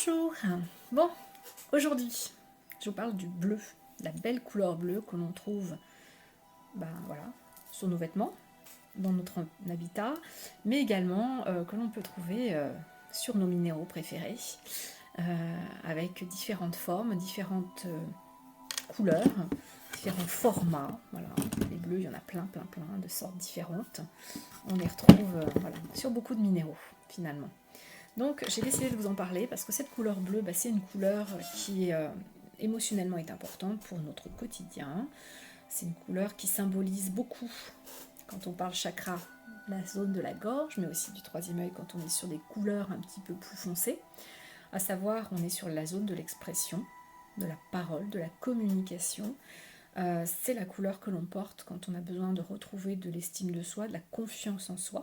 Bonjour. Bon, aujourd'hui, je vous parle du bleu, la belle couleur bleue que l'on trouve voilà, sur nos vêtements, dans notre habitat, mais également que l'on peut trouver sur nos minéraux préférés, avec différentes formes, différentes couleurs, différents formats. Voilà. Les bleus, il y en a plein de sortes différentes. On les retrouve voilà, sur beaucoup de minéraux, finalement. Donc j'ai décidé de vous en parler parce que cette couleur bleue, c'est une couleur qui émotionnellement est importante pour notre quotidien. C'est une couleur qui symbolise beaucoup, quand on parle chakra, la zone de la gorge, mais aussi du troisième œil quand on est sur des couleurs un petit peu plus foncées. À savoir, on est sur la zone de l'expression, de la parole, de la communication. C'est la couleur que l'on porte quand on a besoin de retrouver de l'estime de soi, de la confiance en soi,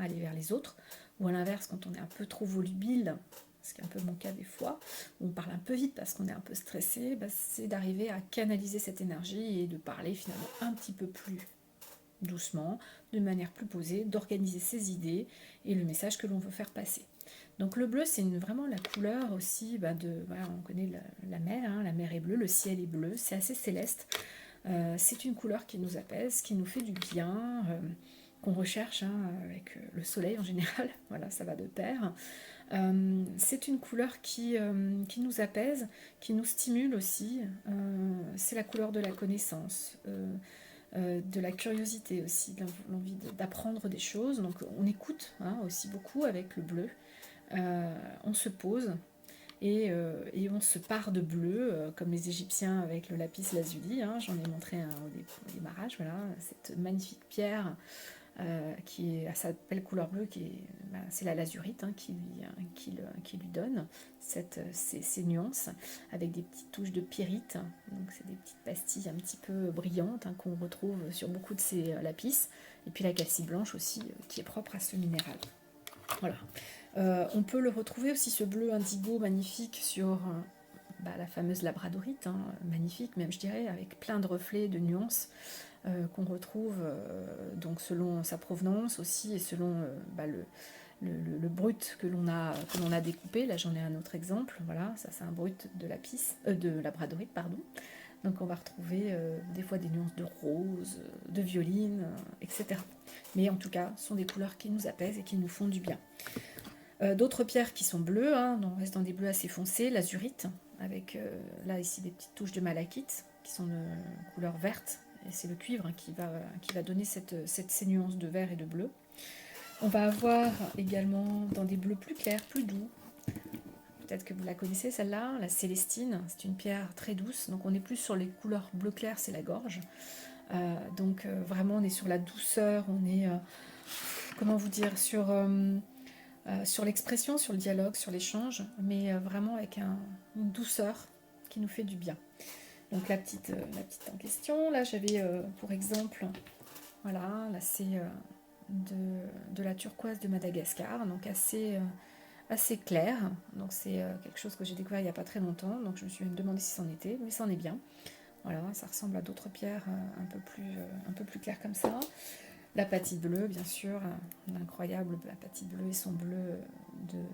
aller vers les autres, ou à l'inverse quand on est un peu trop volubile, ce qui est un peu mon cas des fois, où on parle un peu vite parce qu'on est un peu stressé, c'est d'arriver à canaliser cette énergie et de parler finalement un petit peu plus doucement, de manière plus posée, d'organiser ses idées et le message que l'on veut faire passer. Donc le bleu, c'est vraiment la couleur aussi voilà, on connaît la mer, la mer est bleue, le ciel est bleu, c'est assez céleste. C'est une couleur qui nous apaise, qui nous fait du bien, qu'on recherche avec le soleil en général, voilà, ça va de pair. C'est une couleur qui nous apaise, qui nous stimule aussi. C'est la couleur de la connaissance, de la curiosité aussi, de l'envie d'apprendre des choses. Donc on écoute aussi beaucoup avec le bleu. On se pose et on se pare de bleu, comme les Égyptiens avec le lapis lazuli. J'en ai montré un au démarrage, voilà, cette magnifique pierre qui est à sa belle couleur bleue, c'est la lazurite qui lui donne ces nuances, avec des petites touches de pyrite. Donc c'est des petites pastilles un petit peu brillantes qu'on retrouve sur beaucoup de ces lapis. Et puis la calcite blanche aussi, qui est propre à ce minéral. Voilà. On peut le retrouver aussi, ce bleu indigo magnifique, sur la fameuse labradorite, magnifique même je dirais, avec plein de reflets, de nuances, qu'on retrouve donc selon sa provenance aussi et selon le brut que l'on a découpé. Là j'en ai un autre exemple, voilà, ça c'est un brut de labradorite, pardon. Donc on va retrouver des fois des nuances de rose, de violine, etc. Mais en tout cas, ce sont des couleurs qui nous apaisent et qui nous font du bien. D'autres pierres qui sont bleues, on reste dans des bleus assez foncés, l'azurite, avec là ici des petites touches de malachite, qui sont de couleur verte, et c'est le cuivre qui va donner ces nuances de vert et de bleu. On va avoir également dans des bleus plus clairs, plus doux, peut-être que vous la connaissez celle-là, la célestine, c'est une pierre très douce, donc on est plus sur les couleurs bleu clair, c'est la gorge. Donc vraiment on est sur la douceur, on est, comment vous dire, sur l'expression, sur le dialogue, sur l'échange, mais vraiment avec une douceur qui nous fait du bien. Donc la petite en question, là j'avais pour exemple, voilà, là c'est de la turquoise de Madagascar, donc assez clair, donc c'est quelque chose que j'ai découvert il n'y a pas très longtemps, donc je me suis même demandé si c'en était, mais c'en est bien. Voilà, ça ressemble à d'autres pierres un peu plus claires comme ça. L'apatite bleue, bien sûr, l'incroyable apatite bleue et son bleu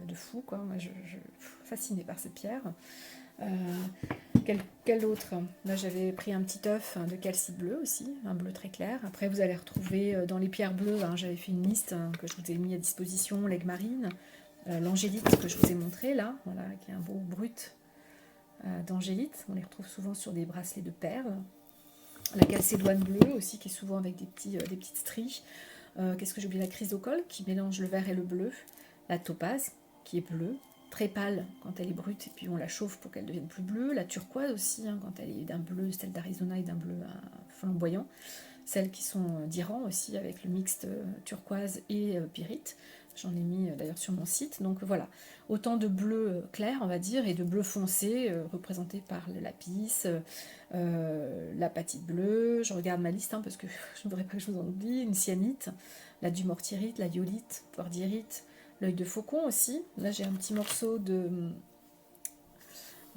de fou, quoi. Moi, je suis fascinée par cette pierre. Quel autre? Là, j'avais pris un petit œuf de calcite bleu aussi, un bleu très clair. Après, vous allez retrouver dans les pierres bleues, j'avais fait une liste que je vous ai mis à disposition, l'aigle marine, l'angélite que je vous ai montré là, voilà, qui est un beau brut d'angélite. On les retrouve souvent sur des bracelets de perles. La calcédoine bleue aussi, qui est souvent avec des petites stries. Qu'est-ce que j'ai oublié? La chrysocole, qui mélange le vert et le bleu. La topaze, qui est bleue, très pâle quand elle est brute, et puis on la chauffe pour qu'elle devienne plus bleue. La turquoise aussi, quand elle est d'un bleu, celle d'Arizona, et d'un bleu flamboyant. Celles qui sont d'Iran aussi, avec le mixte turquoise et pyrite. J'en ai mis d'ailleurs sur mon site. Donc voilà, autant de bleu clair, on va dire, et de bleu foncé, représenté par le lapis, l'apatite bleue. Je regarde ma liste, parce que je ne voudrais pas que je vous en oublie. Une cyanite, la dumortierite, la iolite, poirdierite, l'œil de faucon aussi. Là, j'ai un petit morceau de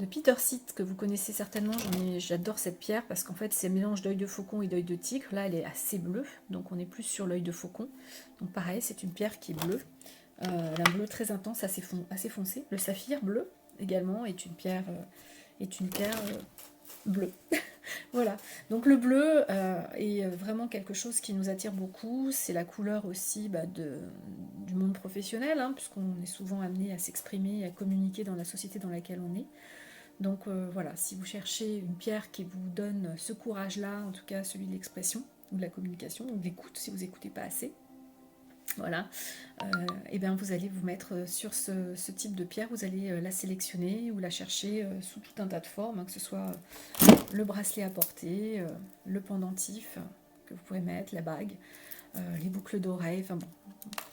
Petersite que vous connaissez certainement. J'adore cette pierre parce qu'en fait c'est un mélange d'œil de faucon et d'œil de tigre. Là elle est assez bleue, donc on est plus sur l'œil de faucon. Donc pareil, c'est une pierre qui est bleue, un bleu très intense, assez foncé. Le saphir bleu, également est une pierre, bleue. Voilà, donc le bleu est vraiment quelque chose qui nous attire beaucoup, c'est la couleur aussi du monde professionnel, hein, puisqu'on est souvent amené à s'exprimer, à communiquer dans la société dans laquelle on est. Donc voilà, si vous cherchez une pierre qui vous donne ce courage-là, en tout cas celui de l'expression, ou de la communication, ou de l'écoute si vous n'écoutez pas assez, voilà, et bien vous allez vous mettre sur ce type de pierre, vous allez la sélectionner ou la chercher sous tout un tas de formes, hein, que ce soit le bracelet à porter, le pendentif que vous pouvez mettre, la bague, les boucles d'oreilles, enfin bon,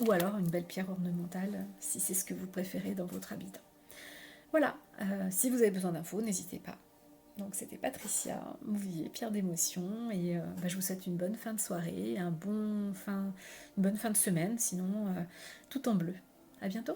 ou alors une belle pierre ornementale si c'est ce que vous préférez dans votre habitat. Voilà, si vous avez besoin d'infos, n'hésitez pas. Donc c'était Patricia Mouvier, pierre d'émotion, et je vous souhaite une bonne fin de soirée, une bonne fin de semaine, sinon tout en bleu. À bientôt.